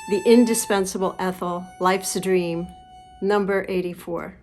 The Indispensable Ethel, Life's a Dream, number 84.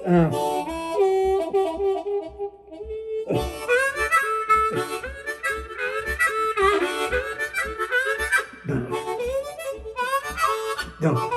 No. No.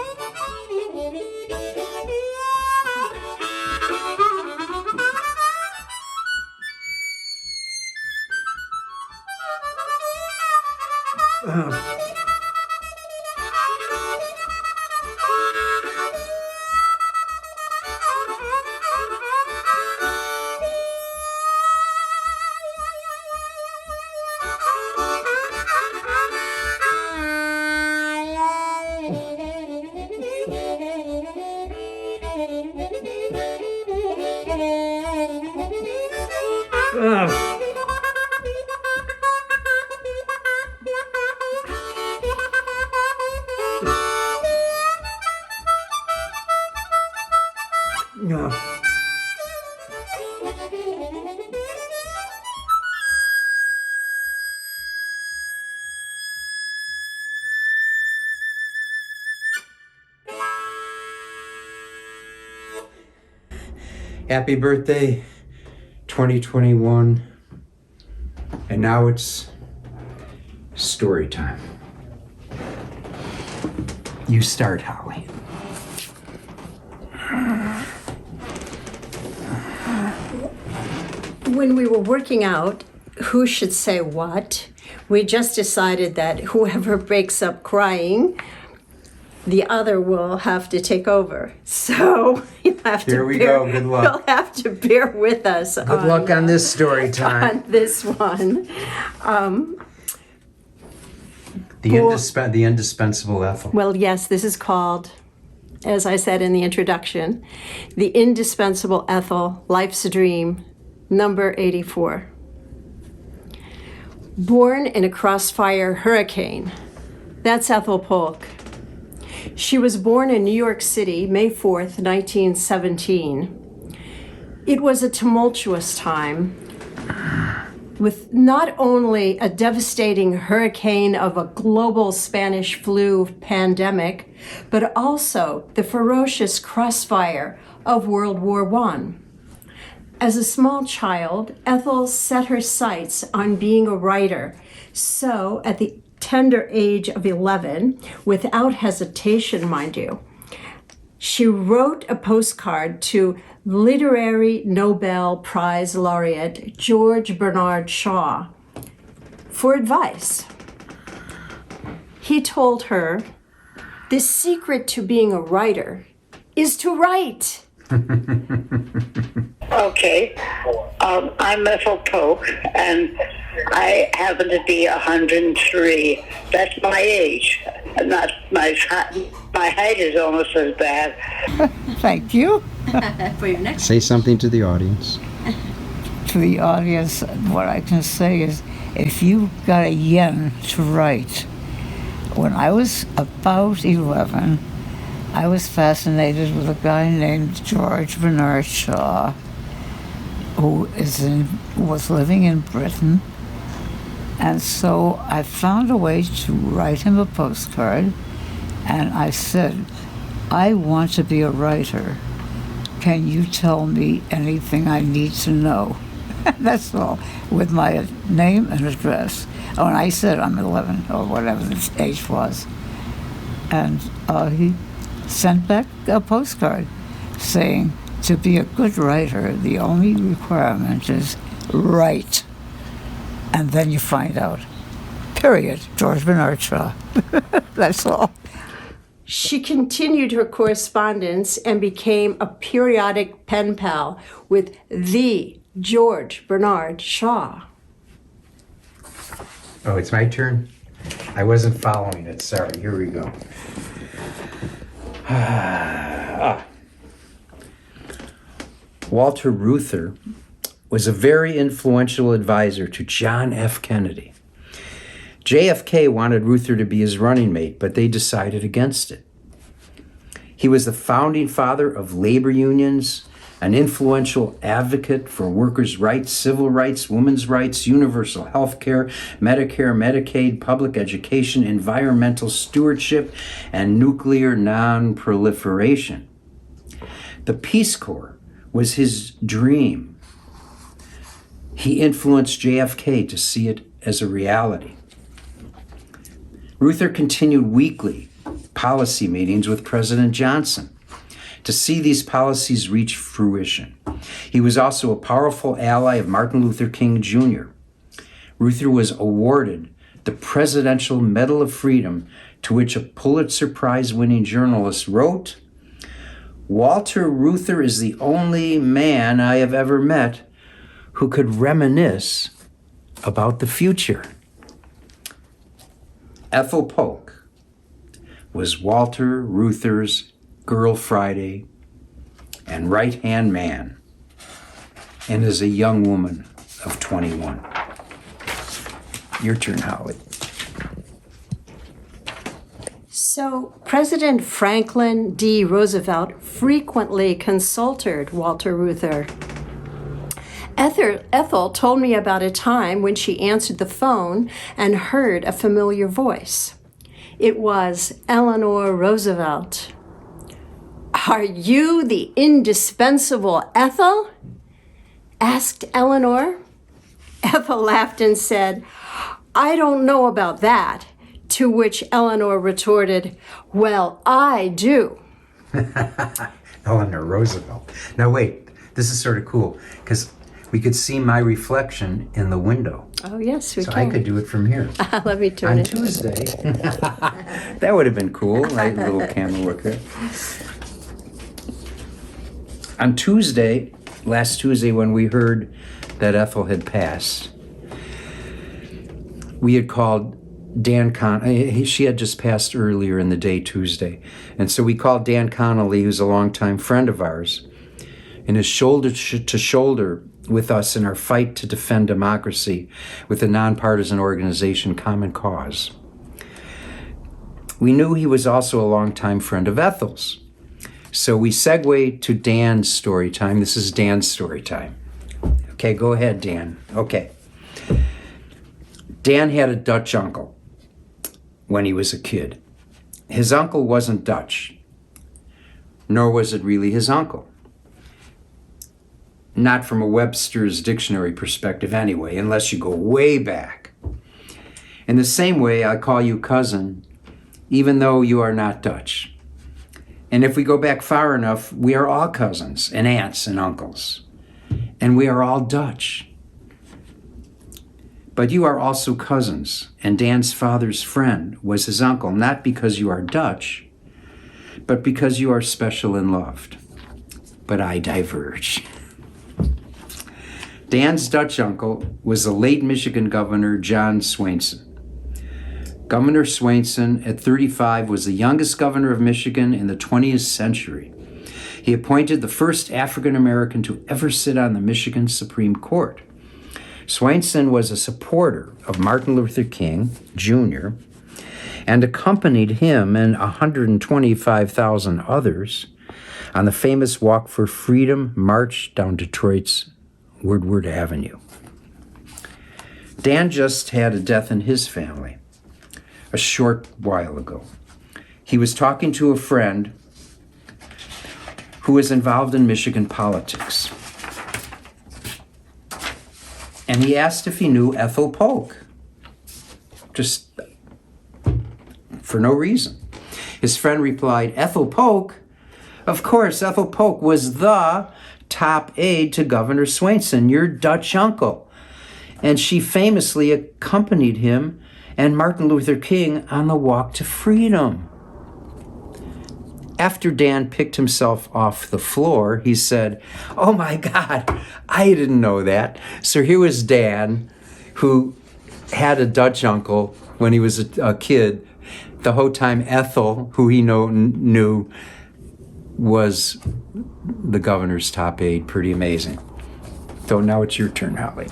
Happy birthday, 2021. And now it's story time. You start, Holly. When we were working out who should say what, we just decided that whoever breaks up crying, the other will have to take over. So you'll have to Here we go. Good luck. You'll have to bear with us. Good luck on this story time. On this one. The indispensable Ethel. Well, yes, this is called, as I said in the introduction, The Indispensable Ethel, Life's a Dream, number 84. Born in a crossfire hurricane. That's Ethel Polk. She was born in New York City, May 4th, 1917. It was a tumultuous time, with not only a devastating hurricane of a global Spanish flu pandemic, but also the ferocious crossfire of World War I. As a small child, Ethel set her sights on being a writer. So, at the tender age of 11, without hesitation, mind you, she wrote a postcard to Literary Nobel Prize laureate George Bernard Shaw for advice. He told her, "The secret to being a writer is to write." Okay, I'm Ethel Polk, and I happen to be 103. That's my age. Not my height is almost as bad. Thank you. For your next. Say something to the audience. To the audience, what I can say is, if you got a yen to write, when I was about 11, I was fascinated with a guy named George Bernard Shaw, who was living in Britain. And so I found a way to write him a postcard, and I said, "I want to be a writer. Can you tell me anything I need to know?" That's all, with my name and address. Oh, and I said I'm 11, or whatever the age was. And he sent back a postcard saying, to be a good writer, the only requirement is write. And then you find out. Period. George Bernard Shaw. That's all. She continued her correspondence and became a periodic pen pal with the George Bernard Shaw. Oh, it's my turn? I wasn't following it. Sorry. Here we go. Walter Reuther was a very influential advisor to John F. Kennedy. JFK wanted Reuther to be his running mate, but they decided against it. He was the founding father of labor unions, an influential advocate for workers' rights, civil rights, women's rights, universal health care, Medicare, Medicaid, public education, environmental stewardship, and nuclear non-proliferation. The Peace Corps was his dream. He influenced JFK to see it as a reality. Reuther continued weekly policy meetings with President Johnson to see these policies reach fruition. He was also a powerful ally of Martin Luther King Jr. Reuther was awarded the Presidential Medal of Freedom, to which a Pulitzer Prize-winning journalist wrote, "Walter Reuther is the only man I have ever met who could reminisce about the future." Ethel Polk was Walter Reuther's Girl Friday and right-hand man, and is a young woman of 21. Your turn, Holly. So, President Franklin D. Roosevelt frequently consulted Walter Reuther. Ethel told me about a time when she answered the phone and heard a familiar voice. It was Eleanor Roosevelt. "Are you the indispensable Ethel?" asked Eleanor. Ethel laughed and said, "I don't know about that," to which Eleanor retorted, "Well, I do." Eleanor Roosevelt. Now wait, this is sort of cool, because we could see my reflection in the window. Oh, yes, we So can. I could do it from here. Let me turn On it. Tuesday. That would have been cool, right? A little camera work there. On Tuesday, last Tuesday, when we heard that Ethel had passed, we had called Dan she had just passed earlier in the day, Tuesday. And so we called Dan Connolly, who's a longtime friend of ours, and is shoulder to shoulder with us in our fight to defend democracy with the nonpartisan organization Common Cause. We knew he was also a longtime friend of Ethel's. So we segue to Dan's story time. This is Dan's story time. Okay, go ahead, Dan. Okay. Dan had a Dutch uncle when he was a kid. His uncle wasn't Dutch, nor was it really his uncle. Not from a Webster's dictionary perspective anyway, unless you go way back. In the same way, I call you cousin, even though you are not Dutch. And if we go back far enough, we are all cousins and aunts and uncles. And we are all Dutch. But you are also cousins, and Dan's father's friend was his uncle, not because you are Dutch, but because you are special and loved. But I diverge. Dan's Dutch uncle was the late Michigan Governor John Swainson. Governor Swainson, at 35, was the youngest governor of Michigan in the 20th century. He appointed the first African American to ever sit on the Michigan Supreme Court. Swainson was a supporter of Martin Luther King Jr. and accompanied him and 125,000 others on the famous Walk for Freedom march down Detroit's Woodward Avenue. Dan just had a death in his family a short while ago. He was talking to a friend who was involved in Michigan politics. And he asked if he knew Ethel Polk, just for no reason. His friend replied, "Ethel Polk? Of course, Ethel Polk was the top aide to Governor Swainson, your Dutch uncle. And she famously accompanied him and Martin Luther King on the Walk to Freedom." After Dan picked himself off the floor, he said, "Oh my God, I didn't know that." So here was Dan, who had a Dutch uncle when he was a kid. The whole time Ethel, who he knew, was the governor's top aide. Pretty amazing. So now it's your turn, Holly.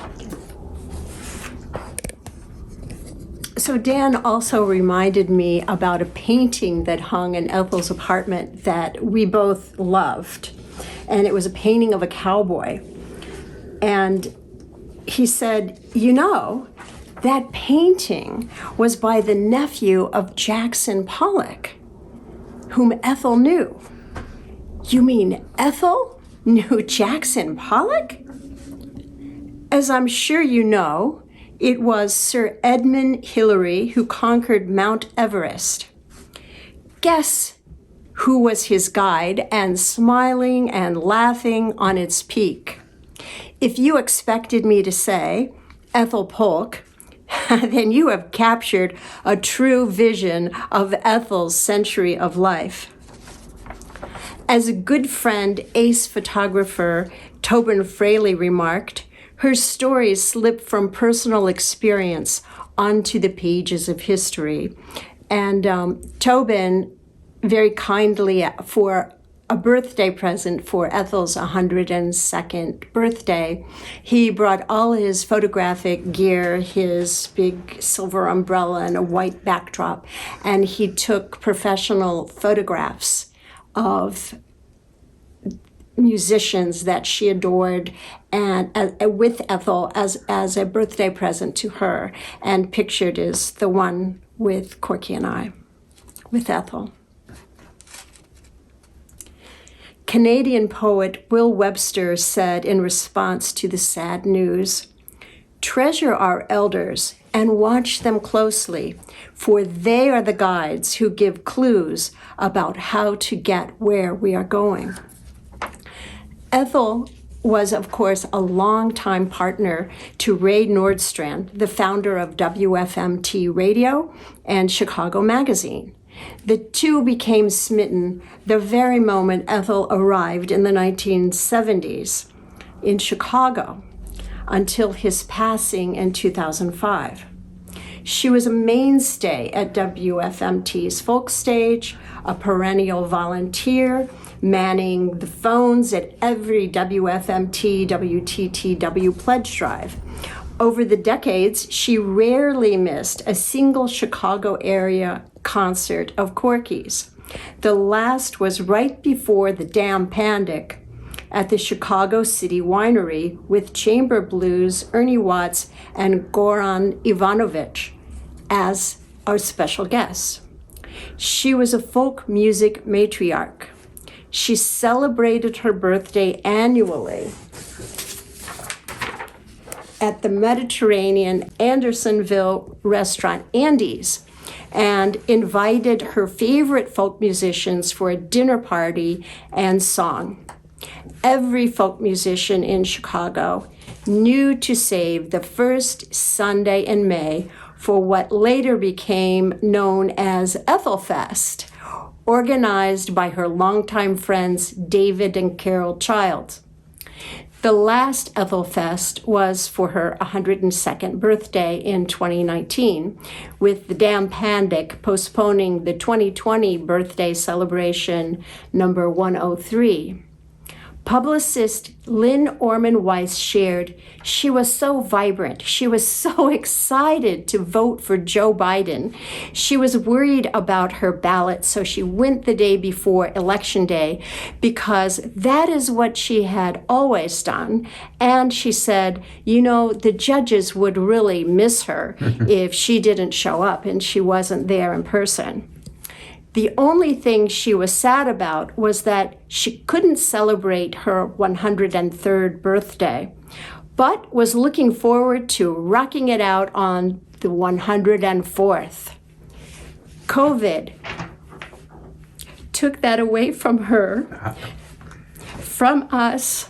So Dan also reminded me about a painting that hung in Ethel's apartment that we both loved. And it was a painting of a cowboy. And he said, "You know, that painting was by the nephew of Jackson Pollock, whom Ethel knew." "You mean Ethel?" knew Jackson Pollock? As I'm sure you know, it was Sir Edmund Hillary who conquered Mount Everest. Guess who was his guide and smiling and laughing on its peak? If you expected me to say Ethel Polk, then you have captured a true vision of Ethel's century of life. As a good friend, ace photographer Tobin Fraley remarked, her stories slip from personal experience onto the pages of history. And Tobin, very kindly, for a birthday present for Ethel's 102nd birthday, he brought all his photographic gear, his big silver umbrella and a white backdrop, and he took professional photographs of musicians that she adored, and with Ethel as a birthday present to her. And pictured is the one with Corky and I, with Ethel. Canadian poet Will Webster said in response to the sad news, "Treasure our elders and watch them closely, for they are the guides who give clues about how to get where we are going." Ethel was, of course, a longtime partner to Ray Nordstrand, the founder of WFMT Radio and Chicago Magazine. The two became smitten the very moment Ethel arrived in the 1970s in Chicago until his passing in 2005. She was a mainstay at WFMT's folk stage, a perennial volunteer, manning the phones at every WFMT, WTTW pledge drive. Over the decades, she rarely missed a single Chicago area concert of Corky's. The last was right before the damn pandemic at the Chicago City Winery with Chamber Blues, Ernie Watts, and Goran Ivanovic as our special guests. She was a folk music matriarch. She celebrated her birthday annually at the Mediterranean Andersonville restaurant, Andy's, and invited her favorite folk musicians for a dinner party and song. Every folk musician in Chicago knew to save the first Sunday in May for what later became known as Ethelfest, organized by her longtime friends David and Carol Childs. The last Ethelfest was for her 102nd birthday in 2019, with the damn pandemic postponing the 2020 birthday celebration number 103. Publicist Lynn Orman Weiss shared, "She was so vibrant. She was so excited to vote for Joe Biden. She was worried about her ballot, so she went the day before Election Day because that is what she had always done." And she said, you know, the judges would really miss her if she didn't show up and she wasn't there in person. The only thing she was sad about was that she couldn't celebrate her 103rd birthday, but was looking forward to rocking it out on the 104th. COVID took that away from her, from us,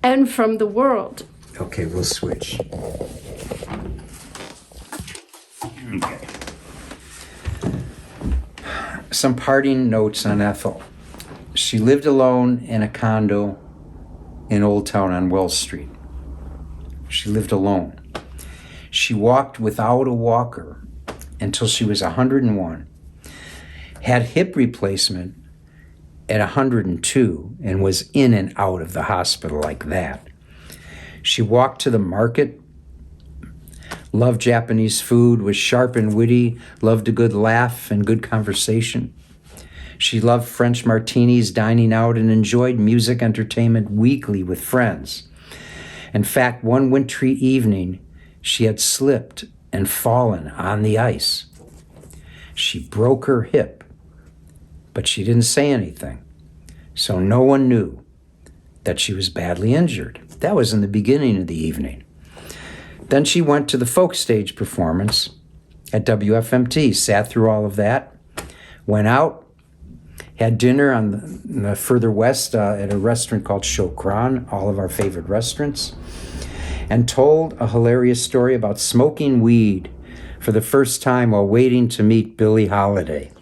and from the world. Okay, we'll switch. Okay. Some parting notes on Ethel. She lived alone in a condo in Old Town on Wells Street. She lived alone. She walked without a walker until she was 101, had hip replacement at 102, and was in and out of the hospital like that. She walked to the market, loved Japanese food, was sharp and witty, loved a good laugh and good conversation. She loved French martinis, dining out, and enjoyed music entertainment weekly with friends. In fact, one wintry evening, she had slipped and fallen on the ice. She broke her hip, but she didn't say anything, so no one knew that she was badly injured. That was in the beginning of the evening. Then she went to the folk stage performance at WFMT, sat through all of that, went out, had dinner on the further west at a restaurant called Chokran, all of our favorite restaurants, and told a hilarious story about smoking weed for the first time while waiting to meet Billie Holiday.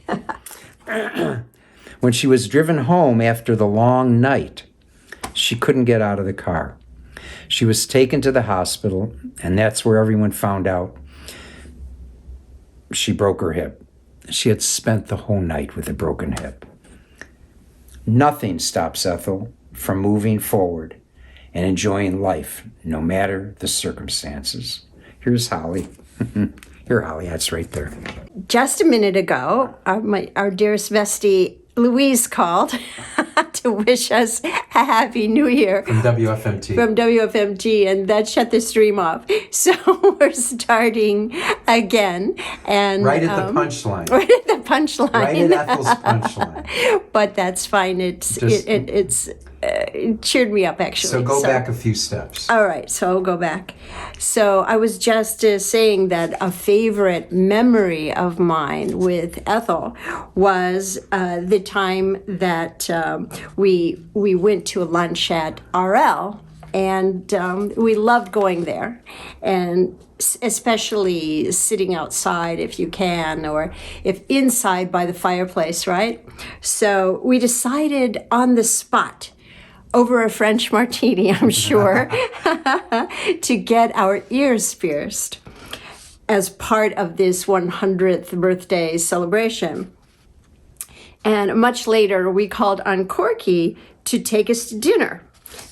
When she was driven home after the long night, she couldn't get out of the car. She was taken to the hospital, and that's where everyone found out she broke her hip. She had spent the whole night with a broken hip. Nothing stops Ethel from moving forward and enjoying life, no matter the circumstances. Here's Holly. Here, Holly, that's right there. Just a minute ago, our dearest bestie Louise called to wish us a happy new year. From WFMT. From WFMT, and that shut the stream off. So we're starting again. And right at the punchline. Right at the punchline. Right at Ethel's punchline. But that's fine. It cheered me up, actually. So go back a few steps. All right, so I'll go back. So I was just saying that a favorite memory of mine with Ethel was the time that we went to a lunch at RL, and we loved going there, and especially sitting outside if you can, or if inside by the fireplace, right? So we decided on the spot, over a French martini, I'm sure, to get our ears pierced as part of this 100th birthday celebration. And much later, we called on Corky to take us to dinner.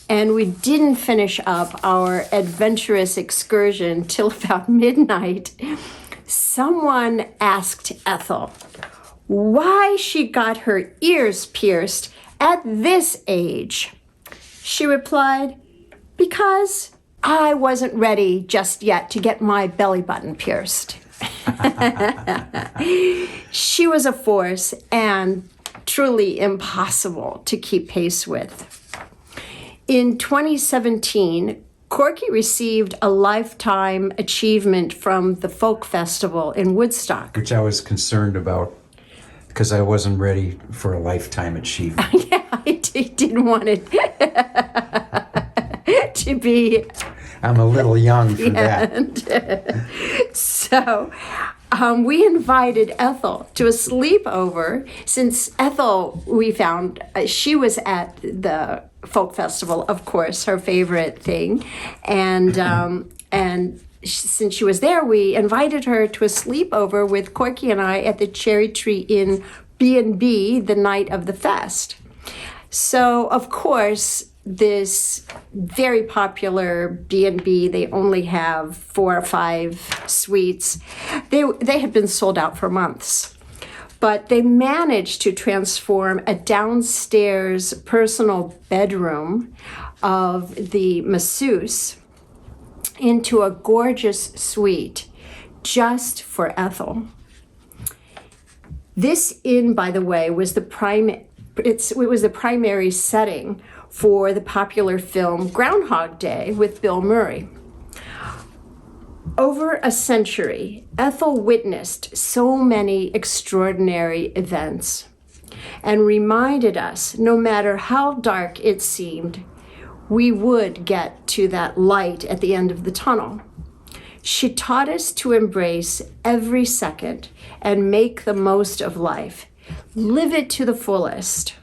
And we didn't finish up our adventurous excursion till about midnight. Someone asked Ethel why she got her ears pierced at this age. She replied, "Because I wasn't ready just yet to get my belly button pierced." She was a force and truly impossible to keep pace with. In 2017, Corky received a Lifetime Achievement from the Folk Festival in Woodstock. Which I was concerned about because I wasn't ready for a Lifetime Achievement. Yeah, I didn't want it to be. I'm a little young for that. So we invited Ethel to a sleepover, since Ethel, we found, she was at the folk festival, of course, her favorite thing. And since she was there, we invited her to a sleepover with Corky and I at the Cherry Tree Inn B&B the night of the fest. So, of course, this very popular B&B, they only have 4 or 5 suites. They had been sold out for months. But they managed to transform a downstairs personal bedroom of the masseuse into a gorgeous suite just for Ethel. This inn, by the way, was the primary setting for the popular film Groundhog Day with Bill Murray. Over a century, Ethel witnessed so many extraordinary events and reminded us, no matter how dark it seemed, we would get to that light at the end of the tunnel. She taught us to embrace every second and make the most of life. Live it to the fullest.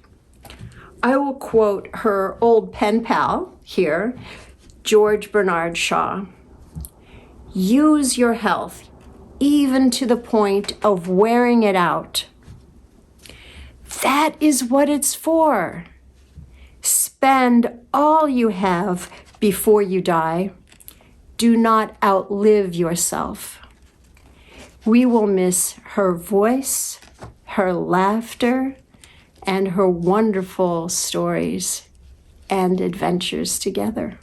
I will quote her old pen pal here, George Bernard Shaw. "Use your health, even to the point of wearing it out. That is what it's for. Spend all you have before you die. Do not outlive yourself." We will miss her voice, her laughter, and her wonderful stories and adventures together.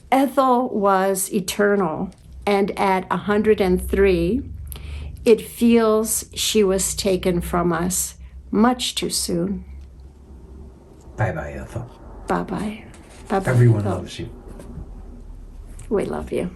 Ethel was eternal, and at 103, it feels she was taken from us much too soon. Bye-bye, Ethel. Bye-bye. Bye-bye. Everyone Ethel. loves you. We love you.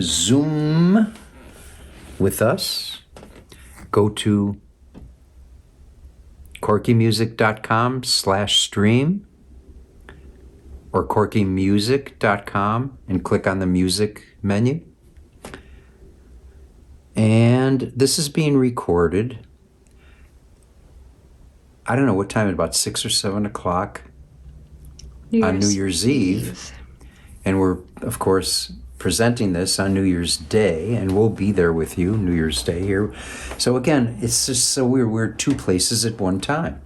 Zoom with us. Go to corkymusic.com/stream or corkymusic.com and click on the music menu. And this is being recorded. I don't know what time, about 6 or 7 o'clock on New Year's Eve. And we're, of course, presenting this on New Year's Day, and we'll be there with you New Year's Day here. So again, it's just so we're two places at one time.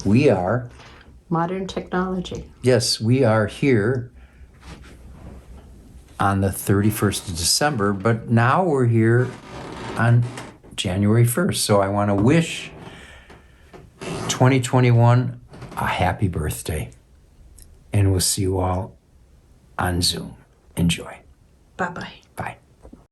We are... Modern technology. Yes, we are here on the 31st of December, but now we're here on January 1st. So I want to wish 2021 a happy birthday. And we'll see you all on Zoom. Enjoy. Bye-bye.